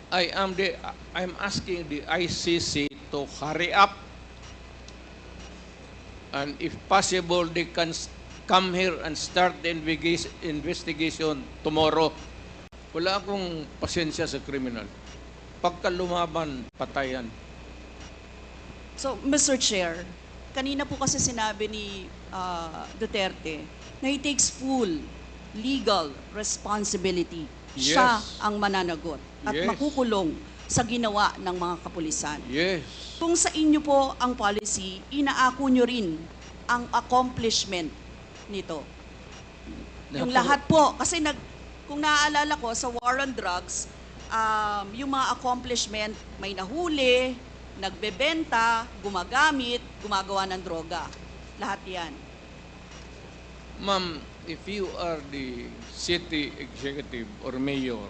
I'm asking the ICC to hurry up, and if possible, they can come here and start the investigation tomorrow. Wala akong pasensya sa kriminal. Pagka lumaban, patayan. So, Mr. Chair, kanina po kasi sinabi ni Duterte na he takes full legal responsibility. Yes. Siya ang mananagot at Yes. makukulong sa ginawa ng mga kapulisan. Yes. Kung sa inyo po ang policy, inaako nyo rin ang accomplishment nito. Yung lahat po, kasi kung naaalala ko sa war on drugs, yung mga accomplishment, may nahuli, nagbebenta, gumagamit, gumagawa ng droga. Lahat yan. Ma'am, if you are the city executive or mayor,